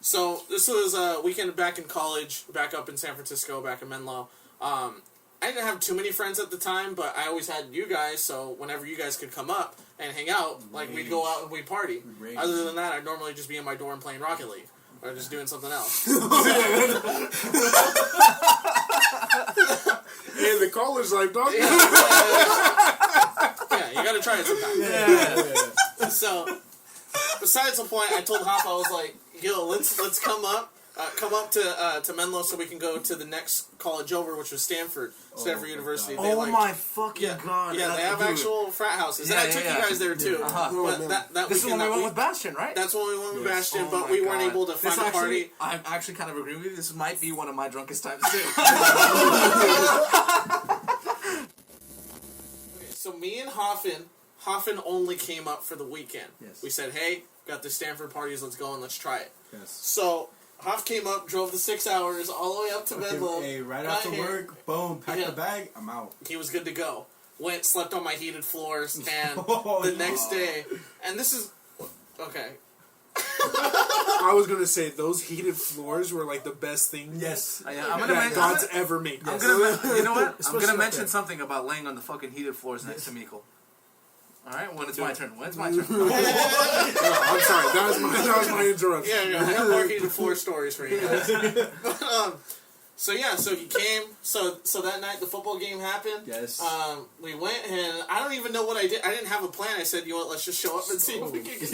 So this was a weekend back in college, back up in San Francisco, back in Menlo. I didn't have too many friends at the time, but I always had you guys, so whenever you guys could come up and hang out, like, we'd go out and we'd party. Other than that, I'd normally just be in my dorm playing Rocket League, or just doing something else. And the college life, dog. Yeah, you gotta try it sometime. Yeah. So, besides the point, I told Hop, I was like, yo, let's come up to Menlo so we can go to the next college over, which was Stanford University. They my fucking god! Yeah, they have actual frat houses, and I took you guys there too. But that this is when we went with Bastion, right? That's when we went with Bastion, but we weren't able to find a party. I actually kind of agree with you. This might be one of my drunkest times too. So me and Hoffen only came up for the weekend. Yes. We said, hey, got the Stanford parties, let's go and let's try it. Yes. So Hoff came up, drove the 6 hours all the way up to Menlo. Hey, right after work, boom, packed the bag, I'm out. He was good to go. Went, slept on my heated floors, and the next day, and this is, okay. I was gonna say those heated floors were like the best thing. Yes, God's ever made. You know what? I'm gonna mention something about laying on the fucking heated floors next to Miko. All right, when it's my turn. I'm sorry, that was my interruption. Yeah, I got more heated floor stories for you guys. So he came. So that night the football game happened. Yes. We went, and I don't even know what I did. I didn't have a plan. I said, you know what? Let's just show up and see if we can get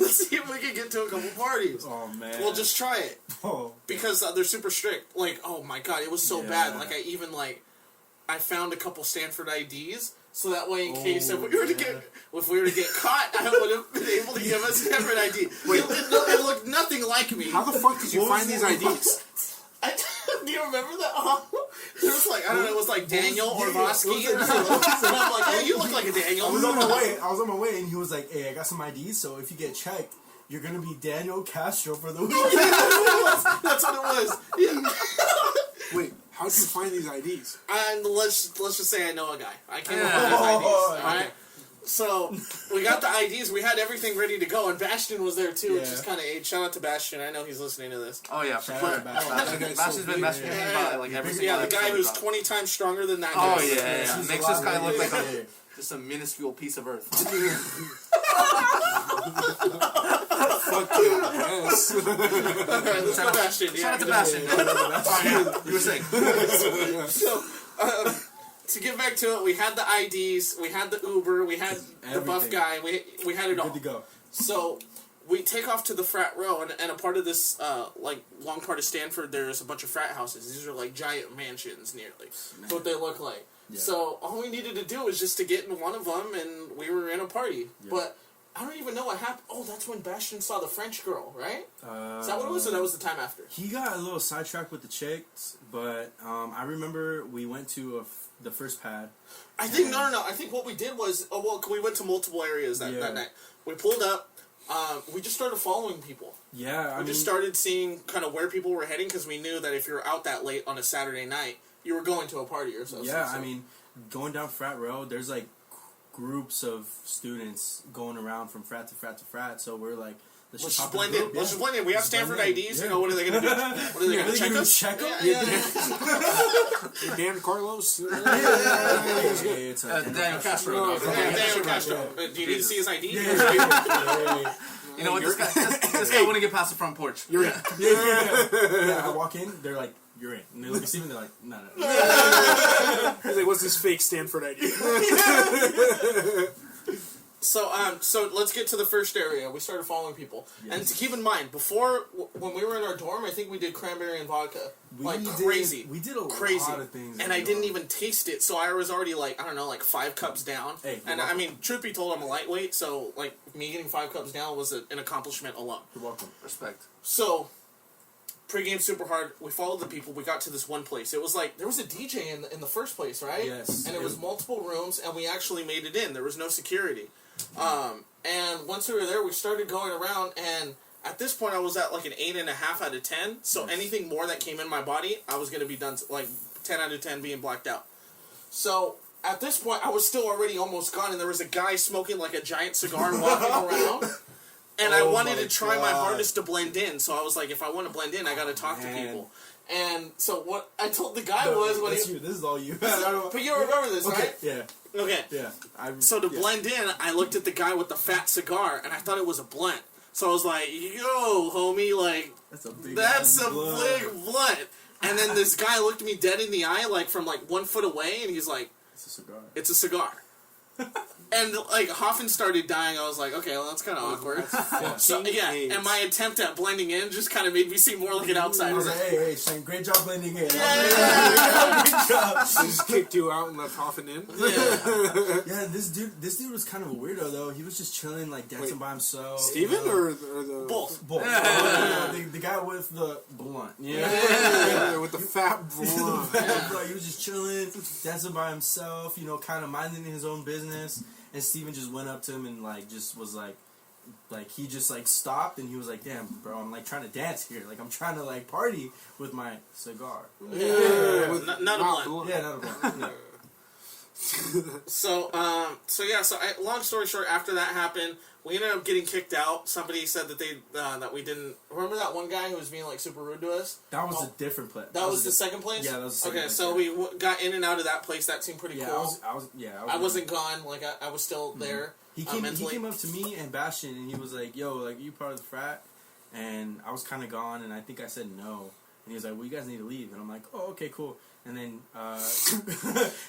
let's see if we can get to a couple parties. Oh man. We'll just try it. Because they're super strict. Like, oh my god, it was so bad. Like, I found a couple Stanford IDs. So that way, in case if we were to get caught, I would have been able to give a Stanford ID. Wait, it looked nothing like me. How the fuck did you find these IDs? Do you remember that? It was like, I don't know, it was like Daniel Orlovsky. And I'm like, hey, you look like a Daniel. I was on my way, and he was like, hey, I got some IDs, so if you get checked, you're gonna be Daniel Castro for the week. That's what it was. Yeah. Wait, how'd you find these IDs? And let's just say I know a guy. I came up with his IDs. Alright? So, we got the IDs, we had everything ready to go, and Bastion was there too, which is kind of age. Shout out to Bastion, I know he's listening to this. Oh yeah, Shout out to Bastion. Bastion's been messaging me about like every single the guy who's 20 times stronger than that guy. Oh yeah. Makes this guy look like just a minuscule piece of earth. Fuck you. Yes. Alright, let's go Bastion. Shout out to Bastion. You were saying. So, to get back to it, we had the IDs, we had the Uber, we had the buff guy, we had it all. Good to go. So, we take off to the frat row, and a part of this, long part of Stanford, there's a bunch of frat houses. These are, like, giant mansions, nearly. That's what they look like. Yeah. So, all we needed to do was just to get in one of them, and we were in a party. Yeah. But I don't even know what happened. Oh, that's when Bastion saw the French girl, right? Is that what it was, or that was the time after? He got a little sidetracked with the chicks, but I remember we went to the first pad. I think, no. I think what we did was, we went to multiple areas that night. We pulled up. We just started following people. Yeah, we just started seeing kind of where people were heading, because we knew that if you were out that late on a Saturday night, you were going to a party or something. Yeah, I mean, going down frat road, there's like groups of students going around from frat to frat to frat, so we're like, let's just blend in. Let's just blend in. We have Stanford IDs. You know, what are they going to do? What are they going to check us? Check them? Dan Carlos? It's Daniel Castro. Daniel Castro. Do you need to see his ID? You know what? This guy wouldn't get past the front porch. You're in. Yeah, I walk in, they're like, you're in. And they look at Steven, they're like, no. He's like, what's this fake Stanford ID? So let's get to the first area. We started following people. Yes. And to keep in mind, before, when we were in our dorm, I think we did cranberry and vodka. Crazy. We did a lot of things. And I didn't even taste it, so I was already, 5 cups down. Hey, and, I mean, truth be told, I'm a lightweight, so, me getting 5 cups down was an accomplishment alone. You're welcome. Respect. So, pre-game super hard. We followed the people. We got to this one place. It was there was a DJ in the first place, right? Yes. And it was multiple rooms, and we actually made it in. There was no security. And once we were there, we started going around, and at this point, I was at an 8.5 out of 10. So anything more that came in my body, I was going to be done, 10 out of 10 being blacked out. So at this point, I was still already almost gone, and there was a guy smoking a giant cigar and walking around. And I wanted to try my hardest to blend in, so I was like, if I want to blend in, I gotta talk to people. And so what I told the guy was... This is all you. But you remember this, right? Yeah. Okay. Yeah. So to blend in, I looked at the guy with the fat cigar, and I thought it was a blunt. So I was like, yo, homie, like, that's a big blunt. And then this guy looked me dead in the eye, like, from, like, 1 foot away, and he's like... It's a cigar. It's a cigar. And, like, Hoffman started dying. I was like, okay, well, that's kind of awkward. So, and my attempt at blending in just kind of made me seem more like an outsider. I was like, hey, Shane, great job blending in. Great job. He just kicked you out and left Hoffman in? Yeah, this dude was kind of a weirdo, though. He was just chilling, like, dancing by himself. Steven or the... Both. The guy with the blunt. Yeah, with the fat blunt. He was just chilling, dancing by himself, kind of minding his own business. And Steven just went up to him and, like, just was like he just, like, stopped and he was like, damn, bro, I'm, like, trying to dance here. Like, I'm trying to, like, party with my cigar. Yeah. Not a blunt. Yeah, not a blunt. No. So long story short, after that happened, we ended up getting kicked out. Somebody said that that we didn't... Remember that one guy who was being, like, super rude to us? That was a different place. That was the second place? Yeah, that was the second place. Okay, so we got in and out of that place. That seemed pretty cool. I wasn't gone. Like, I was still there. He came up to me and Bastion, and he was like, yo, like, you part of the frat? And I was kind of gone, and I think I said no. And he was like, well, you guys need to leave. And I'm like, oh, okay, cool. And then,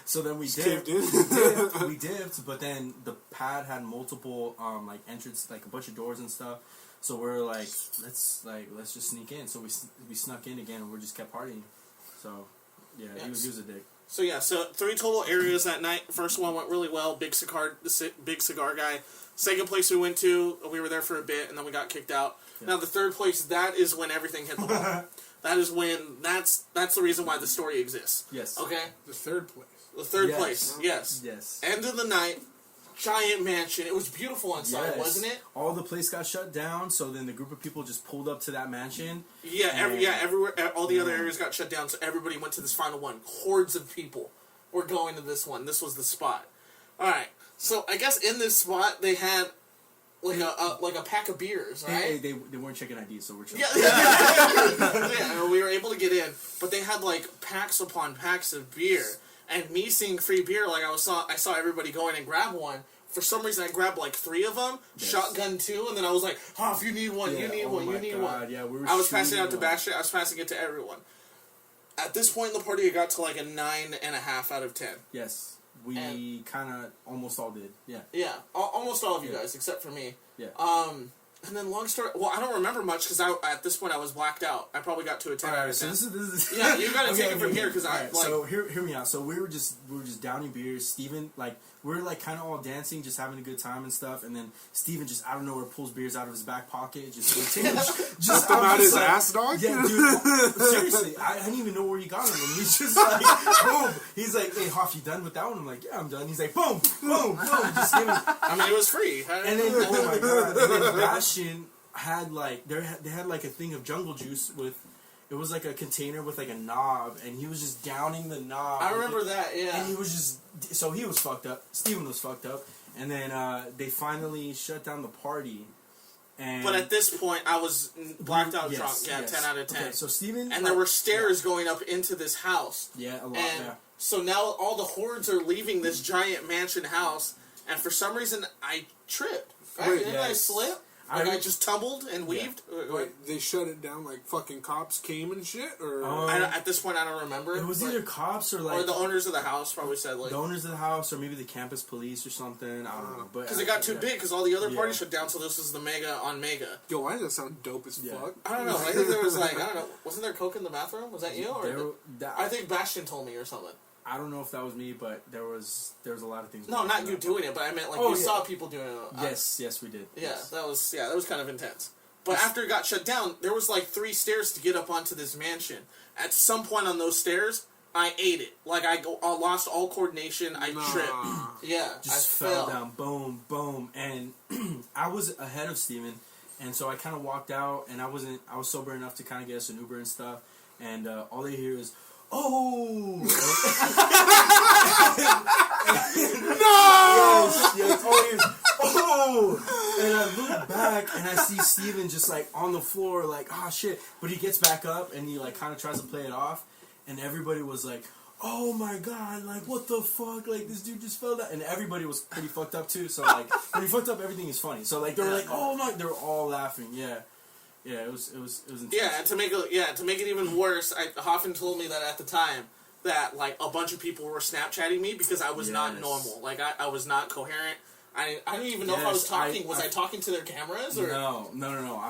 so then we dipped. We dipped, but then the pad had multiple, like, entrance, like, a bunch of doors and stuff. So we're like, let's just sneak in. So we snuck in again, and we just kept partying. So, yeah, he was a dick. So 3 total areas that night. First one went really well. Big cigar guy. Second place we went to, we were there for a bit, and then we got kicked out. Yeah. Now the third place, that is when everything hit the wall. That is when that's the reason why the story exists. Yes. Okay. The third place. The third place. Yes. Yes. End of the night. Giant mansion. It was beautiful inside, wasn't it? All the place got shut down, so then the group of people just pulled up to that mansion. Yeah, everywhere. All the other areas got shut down, so everybody went to this final one. Hordes of people were going to this one. This was the spot. All right. So I guess in this spot they had like a pack of beers, right? They weren't checking IDs, so we're checking. Yeah, we were able to get in, but they had like packs upon packs of beer. And me seeing free beer, like I saw everybody go in and grab one. For some reason, I grabbed like 3 of them, shotgun 2, and then I was like, "Oh, if you need one, you need one, you need one." Yeah, I was passing it out to Bastion. I was passing it to everyone. At this point in the party, it got to like a 9.5 out of 10. Yes, we kind of almost all did. Yeah. Yeah, almost all of you guys, except for me. Yeah. And then long story. Well, I don't remember much because at this point I was blacked out. I probably got to a 10 out of 10. So this is yeah, you gotta take it from here because So hear me out. So we were just downing beers. Steven, like, we're like kind of all dancing, just having a good time and stuff. And then Steven just out of nowhere pulls beers out of his back pocket, just about his ass, dog. Yeah, dude. Seriously, I didn't even know where he got them. And he's just like, boom. He's like, hey, Hoff, you done with that one? I'm like, yeah, I'm done. He's like, boom, boom, boom. Just give me. I mean, it was free. And then, oh my god. And then Bastion had like they had like a thing of jungle juice with. It was like a container with like a knob, and he was just downing the knob. I remember that, yeah. And he was just... So he was fucked up. Steven was fucked up. And then they finally shut down the party. But at this point, I was blacked out drunk. Yeah, 10 out of 10. Okay, so Steven... And there were stairs going up into this house. Yeah, a lot, and so now all the hordes are leaving this giant mansion house, and for some reason, I tripped. Right? Didn't I slip? Like I just tumbled and weaved? Yeah. Wait, they shut it down like fucking cops came and shit? Or at this point, I don't remember. It was either cops or like... Or the owners of the house probably said like... The owners of the house or maybe the campus police or something. I don't know. Because it got too big because all the other parties shut down, so this is the mega on mega. Yo, why does that sound dope as fuck? I don't know. I think there was like... I don't know. Wasn't there coke in the bathroom? Was that you? Or I think Bastion told me or something. I don't know if that was me, but there was a lot of things. No, not you doing it, but I meant like you saw people doing it. Yes, we did. Yeah, that was kind of intense. But after it got shut down, there was like 3 stairs to get up onto this mansion. At some point on those stairs, I ate it. Like I lost all coordination. I tripped. Yeah, just fell down. Boom, boom, and I was ahead of Steven, and so I kind of walked out, and I was sober enough to kind of get us an Uber and stuff, and all they hear is, "Oh!" No! Yes, all he hears, oh! And I look back and I see Steven just like on the floor, like, oh shit. But he gets back up and he like kind of tries to play it off. And everybody was like, oh my god, like what the fuck? Like this dude just fell down. And everybody was pretty fucked up too. So like when he fucked up, everything is funny. So like they were like, oh my, they were all laughing. Yeah. Yeah, it was intense. Yeah, and to make it even worse, Hoffman told me that at the time that like a bunch of people were Snapchatting me because I was not normal. Like I was not coherent. I didn't even know if I was talking. Was I talking to their cameras or no?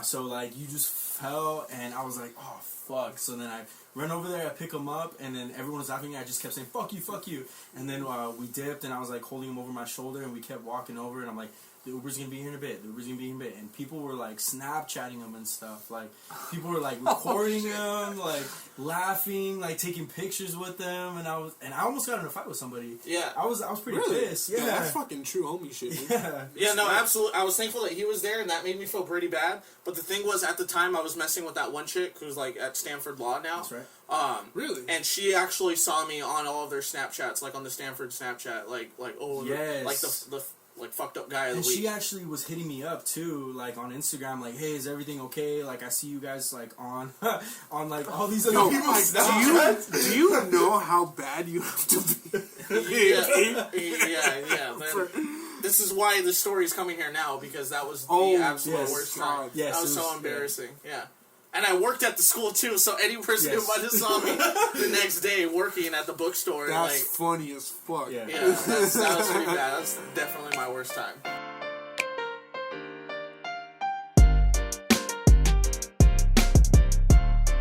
So like you just fell and I was like, oh fuck. So then I ran over there, I pick him up, and then everyone was laughing. I just kept saying fuck you. And then we dipped, and I was like holding him over my shoulder, and we kept walking over, and I'm like, the Uber's gonna be here in a bit. And people were like Snapchatting him and stuff. Like people were like recording him, like laughing, like taking pictures with them. And I almost got in a fight with somebody. Yeah, I was pretty pissed. Yeah, that's fucking true homie shit. Man. Yeah, no, absolutely. I was thankful that he was there, and that made me feel pretty bad. But the thing was, at the time, I was messing with that one chick who's like at Stanford Law now. That's right. Really? And she actually saw me on all of their Snapchats, like on the Stanford Snapchat, like yes. like the like fucked up guy of the week. And she actually was hitting me up too, like on Instagram, like, "Hey, is everything okay? Like, I see you guys like on like all these other people's Snapchats." Do you know how bad you have to be? yeah. This is why the story's coming here now, because that was the absolute worst time. Yes, that was so embarrassing. Yeah. And I worked at the school too, so any person who might have saw me the next day working at the bookstore, that's funny as fuck. Yeah, that was pretty bad. That's definitely my worst time.